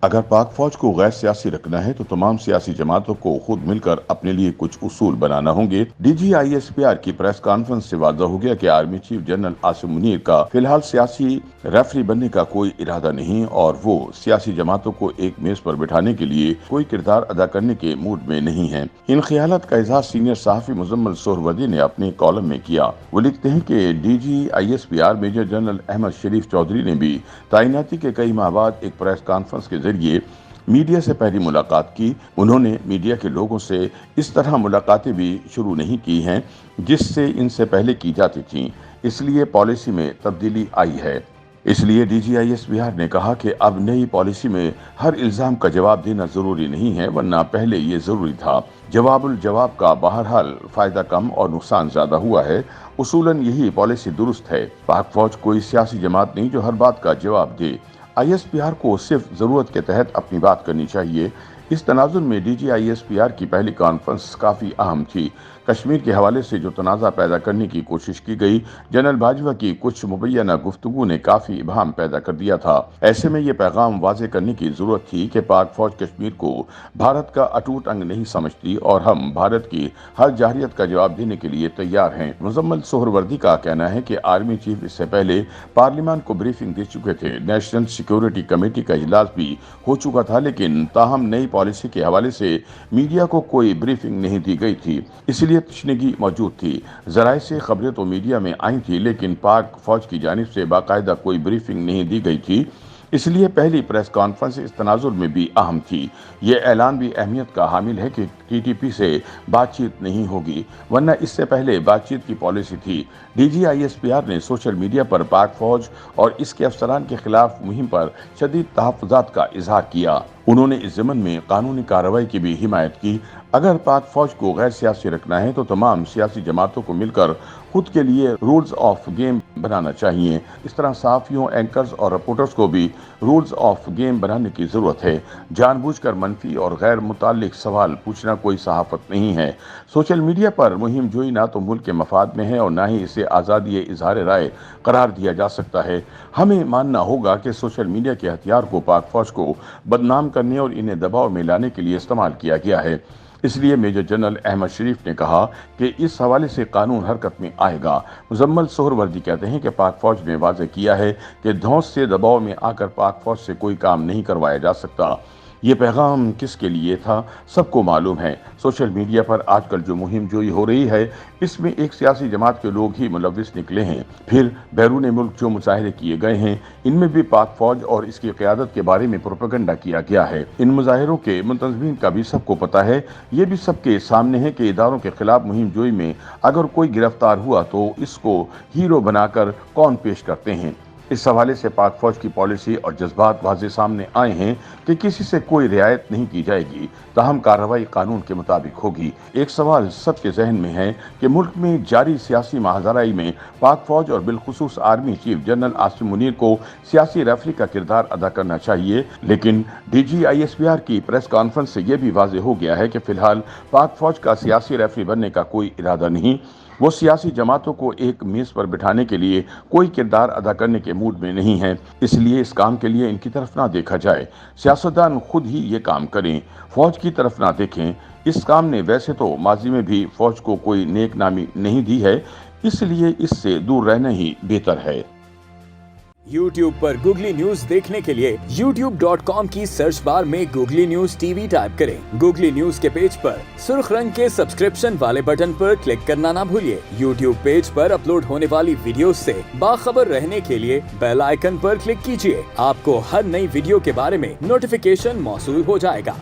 अगर पाक फौज को गैर सियासी रखना है तो तमाम सियासी जमातों को खुद मिलकर अपने लिए कुछ उसूल बनाना होंगे। DGISPR की प्रेस कॉन्फ्रेंस से वादा हो गया कि army chief general Asim Munir का फिलहाल सियासी रेफरी बनने का कोई इरादा नहीं और वो सियासी जमातों को एक मेज पर बिठाने के लिए कोई किरदार अदा करने के मूड में नहीं है। इन ख्यालात का इजहार सीनियर सहाफी मुजम्मल सोहरवर्दी ने अपने कॉलम में किया। वो लिखते हैं कि DGISPR मेजर जनरल अहमद शरीफ चौधरी ने भी तैनाती के कई माह बाद एक प्रेस कॉन्फ्रेंस के जरिए मीडिया से पहली मुलाकात की। उन्होंने मीडिया के लोगों से इस तरह मुलाकातें भी शुरू नहीं की हैं जिससे इनसे पहले की जाती थीं, इसलिए पॉलिसी में तब्दीली आई है। इसलिए DGISPR ने कहा कि अब नई पॉलिसी में हर इल्जाम का जवाब देना जरूरी नहीं है, वरना पहले ये जरूरी था। जवाबुल जवाब का बहरहाल फायदा कम और नुकसान ज्यादा हुआ है। उसूलन यही पॉलिसी दुरुस्त है। पाक फौज कोई सियासी जमात नहीं जो हर बात का जवाब दे। ISPR को सिर्फ जरूरत के तहत अपनी बात करनी चाहिए। इस तनाजुर में DGISPR की पहली कॉन्फ्रेंस काफी अहम थी। कश्मीर के हवाले से जो तनाज़ा पैदा करने की कोशिश की गई, जनरल बाजवा की कुछ मुबैना गुफ्तगू ने काफी इबहम पैदा कर दिया था। ऐसे में ये पैगाम वाज़े करने की जरूरत थी कि पाक फौज कश्मीर को भारत का अटूट अंग नहीं समझती और हम भारत की हर जाहिरियत का जवाब देने के लिए तैयार हैं। मुजम्मल सोहरवर्दी का कहना है कि आर्मी चीफ इससे पहले पार्लियामान को ब्रीफिंग दे चुके थे। नेशनल सिक्योरिटी कमेटी का इजलास भी हो चुका था, लेकिन ताहम नई पॉलिसी के हवाले से मीडिया को कोई ब्रीफिंग नहीं दी गई थी, इसलिए तशनीगी मौजूद थी। जराए से खबरें तो मीडिया में आई थी, लेकिन पाक फौज की जानिब से बाकायदा कोई ब्रीफिंग नहीं दी गई थी, इसलिए पहली प्रेस कॉन्फ्रेंस इस तनाजुर में भी अहम थी। ये ऐलान भी अहमियत का हामिल है कि TTP से बातचीत नहीं होगी, वरना इससे पहले बातचीत की पॉलिसी थी। DGISPR ने सोशल मीडिया पर पाक फौज और इसके अफसरान के खिलाफ मुहिम पर शदीद तहफ़्फ़ुज़ात का इजहार किया। उन्होंने इस ज़मन में कानूनी कार्रवाई की भी हिमायत की। अगर पाक फौज को गैर सियासी रखना है तो तमाम सियासी जमातों को मिलकर खुद के लिए रूल्स ऑफ गेम बनाना चाहिए। इस तरह सहाफ़ियों, एंकर्स और रिपोर्टर्स को भी रूल्स ऑफ गेम बनाने की ज़रूरत है। जानबूझकर मनफी और गैर मुताल्लिक सवाल पूछना कोई सहाफ़त नहीं है। सोशल मीडिया पर मुहिम जोई ना तो मुल्क के मफाद में है और ना ही इसे आज़ादी इज़हार राय करार दिया जा सकता है। हमें मानना होगा कि सोशल मीडिया के हथियार को पाक फौज को बदनाम करने और इन्हें दबाव में लाने के लिए इस्तेमाल किया गया है। इसलिए मेजर जनरल अहमद शरीफ ने कहा कि इस हवाले से कानून हरकत में आएगा। मुजम्मल सोहरवर्दी कहते हैं कि पाक फौज ने वाज़े किया है कि धौंस से दबाव में आकर पाक फौज से कोई काम नहीं करवाया जा सकता। ये पैगाम किसके लिए था सबको मालूम है। सोशल मीडिया पर आजकल जो मुहिम जोई हो रही है, इसमें एक सियासी जमात के लोग ही मुलव्विस निकले हैं। फिर बैरून मुल्क जो मुजाहरे किए गए हैं, इनमें भी पाक फौज और इसकी क़यादत के बारे में प्रोपेगेंडा किया गया है। इन मुजाहिरों के मुंतज़मीन का भी सबको पता है। ये भी सबके सामने है कि इदारों के खिलाफ मुहिम जोई में अगर कोई गिरफ्तार हुआ तो इसको हीरो बनाकर कौन पेश करते हैं। इस हवाले से पाक फौज की पॉलिसी और जज्बात वाज़े सामने आए हैं कि किसी से कोई रियायत नहीं की जाएगी, ताहम कार्रवाई कानून के मुताबिक होगी। एक सवाल सबके जहन में है कि मुल्क में जारी सियासी महाजराई में पाक फौज और बिलखुसूस army chief general Asim Munir को सियासी रेफरी का किरदार अदा करना चाहिए, लेकिन DGISPR की प्रेस कॉन्फ्रेंस से यह भी वाज़े हो गया है कि फिलहाल पाक फौज का सियासी रेफरी बनने का कोई इरादा नहीं। वो सियासी जमातों को एक मेज पर बिठाने के लिए कोई किरदार अदा करने के मूड में नहीं है, इसलिए इस काम के लिए इनकी तरफ ना देखा जाए। सियासतदान खुद ही ये काम करें, फौज की तरफ ना देखें। इस काम ने वैसे तो माजी में भी फौज को कोई नेक नामी नहीं दी है, इसलिए इससे दूर रहना ही बेहतर है। YouTube पर गूगली न्यूज देखने के लिए youtube.com की सर्च बार में गूगली न्यूज TV टाइप करें। गूगली न्यूज के पेज पर सुर्ख रंग के सब्सक्रिप्शन वाले बटन पर क्लिक करना ना भूलिए। YouTube पेज पर अपलोड होने वाली वीडियोस से बाखबर रहने के लिए बेल आइकन पर क्लिक कीजिए। आपको हर नई वीडियो के बारे में नोटिफिकेशन मौसूल हो जाएगा।